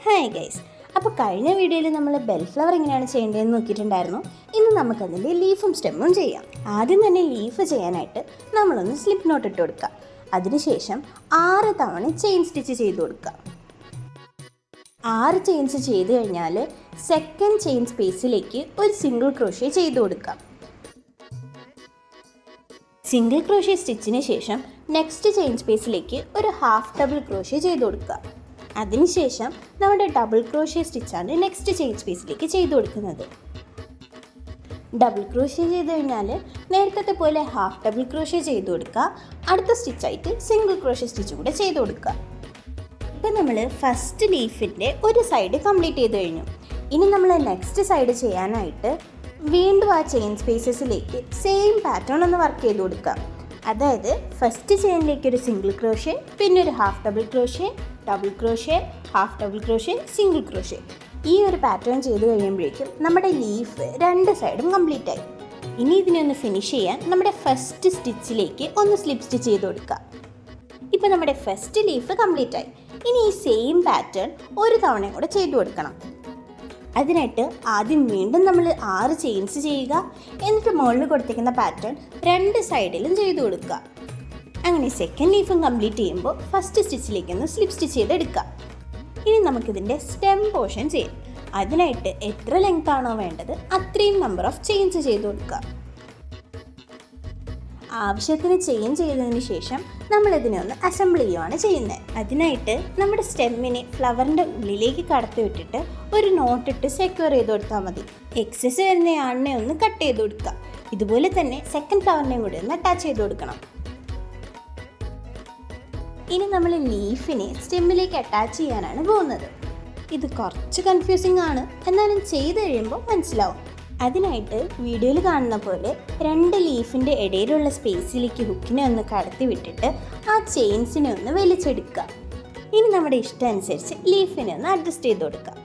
Hi guys, അപ്പോൾ കഴിഞ്ഞ വീഡിയോയിൽ നമ്മൾ ബെൽ ഫ്ലവർ എങ്ങനെയാണ് ചെയ്യേണ്ടതെന്ന് നോക്കിയിട്ടുണ്ടായിരുന്നു. ഇന്ന് നമുക്കതിൻ്റെ ലീഫും സ്റ്റെമ്മും ചെയ്യാം. ആദ്യം തന്നെ ലീഫ് ചെയ്യാനായിട്ട് നമ്മളൊന്ന് സ്ലിപ്പ് നോട്ട് ഇട്ട് കൊടുക്കുക. അതിനുശേഷം 6 തവണ ചെയിൻ സ്റ്റിച്ച് ചെയ്ത് കൊടുക്കുക. 6 ചെയിൻസ് ചെയ്ത് കഴിഞ്ഞാൽ സെക്കൻഡ് ചെയിൻ സ്പേസിലേക്ക് ഒരു സിംഗിൾ ക്രോഷ്യ ചെയ്ത് കൊടുക്കാം. സിംഗിൾ ക്രോഷ്യ സ്റ്റിച്ചിന് ശേഷം നെക്സ്റ്റ് ചെയിൻ സ്പേസിലേക്ക് ഒരു ഹാഫ് ഡബിൾ ക്രോഷ്യ ചെയ്ത് കൊടുക്കുക. അതിനുശേഷം നമ്മുടെ ഡബിൾ ക്രോഷ്യ സ്റ്റിച്ചാണ് നെക്സ്റ്റ് ചെയിൻ സ്പേസിലേക്ക് ചെയ്ത് കൊടുക്കുന്നത്. ഡബിൾ ക്രോഷ്യ ചെയ്ത് കഴിഞ്ഞാൽ നേരത്തെ പോലെ ഹാഫ് ഡബിൾ ക്രോഷ്യ ചെയ്ത് കൊടുക്കുക. അടുത്ത സ്റ്റിച്ചായിട്ട് സിംഗിൾ ക്രോഷ്യ സ്റ്റിച്ച് കൂടെ ചെയ്ത് കൊടുക്കുക. ഇപ്പം നമ്മൾ ഫസ്റ്റ് ലീഫിൻ്റെ ഒരു സൈഡ് കംപ്ലീറ്റ് ചെയ്ത് കഴിഞ്ഞു. ഇനി നമ്മൾ നെക്സ്റ്റ് സൈഡ് ചെയ്യാനായിട്ട് വീണ്ടും ആ ചെയിൻ സ്പേസസിലേക്ക് സെയിം പാറ്റേൺ ഒന്ന് വർക്ക് ചെയ്ത് കൊടുക്കുക. അതായത് ഫസ്റ്റ് ചെയിനിലേക്ക് ഒരു സിംഗിൾ ക്രോഷ്യ, പിന്നെ ഒരു half double crochet, double crochet, half double crochet, single crochet. ഈ ഒരു പാറ്റേൺ ചെയ്ത് കഴിയുമ്പോഴേക്കും നമ്മുടെ ലീഫ് 2 സൈഡും കംപ്ലീറ്റ് ആയി. ഇനി ഇതിനൊന്ന് ഫിനിഷ് ചെയ്യാൻ നമ്മുടെ ഫസ്റ്റ് സ്റ്റിച്ചിലേക്ക് ഒന്ന് സ്ലിപ്പ് സ്റ്റിച്ച് ചെയ്ത് കൊടുക്കുക. ഇപ്പോൾ നമ്മുടെ ഫസ്റ്റ് ലീഫ് കംപ്ലീറ്റ് ആയി. ഇനി ഈ സെയിം പാറ്റേൺ ഒരു തവണയും കൂടെ ചെയ്തു കൊടുക്കണം. അതിനായിട്ട് ആദ്യം വീണ്ടും നമ്മൾ 6 ചെയിൻസ് ചെയ്യുക. എന്നിട്ട് മുകളിൽ കൊടുത്തിരിക്കുന്ന പാറ്റേൺ 2 സൈഡിലും ചെയ്ത് കൊടുക്കുക. അങ്ങനെ സെക്കൻഡ് ലീഫും കംപ്ലീറ്റ് ചെയ്യുമ്പോൾ ഫസ്റ്റ് സ്റ്റിച്ചിലേക്ക് ഒന്ന് സ്ലിപ്പ് സ്റ്റിച്ച് ചെയ്തെടുക്കുക. ഇനി നമുക്കിതിൻ്റെ സ്റ്റെം പോർഷൻ ചെയ്യാം. അതിനായിട്ട് എത്ര ലെങ്ത് ആണോ വേണ്ടത് അത്രയും നമ്പർ ഓഫ് ചെയിൻസ് ചെയ്ത് കൊടുക്കുക. ആവശ്യത്തിന് ചെയിൻ ചെയ്തതിന് ശേഷം നമ്മളിതിനെ ഒന്ന് അസംബിൾ ചെയ്യുകയാണ് ചെയ്യുന്നത്. അതിനായിട്ട് നമ്മുടെ സ്റ്റെമ്മിനെ ഫ്ലവറിൻ്റെ ഉള്ളിലേക്ക് കടത്തി വിട്ടിട്ട് ഒരു നോട്ടിട്ട് സെക്യൂർ ചെയ്ത് കൊടുത്താൽ മതി. എക്സസ് വരുന്ന ആണിനെ ഒന്ന് കട്ട് ചെയ്ത് കൊടുക്കുക. ഇതുപോലെ തന്നെ സെക്കൻഡ് ഫ്ലവറിനെയും കൂടി ഒന്ന് അറ്റാച്ച് ചെയ്ത് കൊടുക്കണം. ഇനി നമ്മൾ ലീഫിനെ സ്റ്റെമ്മിലേക്ക് അറ്റാച്ച് ചെയ്യാനാണ് പോകുന്നത്. ഇത് കുറച്ച് കൺഫ്യൂസിങ് ആണ്, എന്നാലും ചെയ്ത് കഴിയുമ്പോൾ മനസ്സിലാവും. അതിനായിട്ട് വീഡിയോയിൽ കാണുന്ന പോലെ 2 ലീഫിൻ്റെ ഇടയിലുള്ള സ്പേസിലേക്ക് ഹുക്കിനെ ഒന്ന് കടത്തി വിട്ടിട്ട് ആ ചെയിൻസിനെ ഒന്ന് വലിച്ചെടുക്കുക. ഇനി നമ്മുടെ ഇഷ്ടം അനുസരിച്ച് ലീഫിനെ ഒന്ന് അഡ്ജസ്റ്റ് ചെയ്ത് കൊടുക്കുക.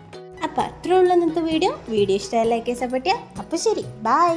അപ്പോൾ അത്രേ ഉള്ളൂ ഇന്നത്തെ വീഡിയോ. ഇഷ്ടമായി ലൈക്ക് സപ്പോർട്ട് ചെയ്യുക. അപ്പോൾ ശരി, ബൈ.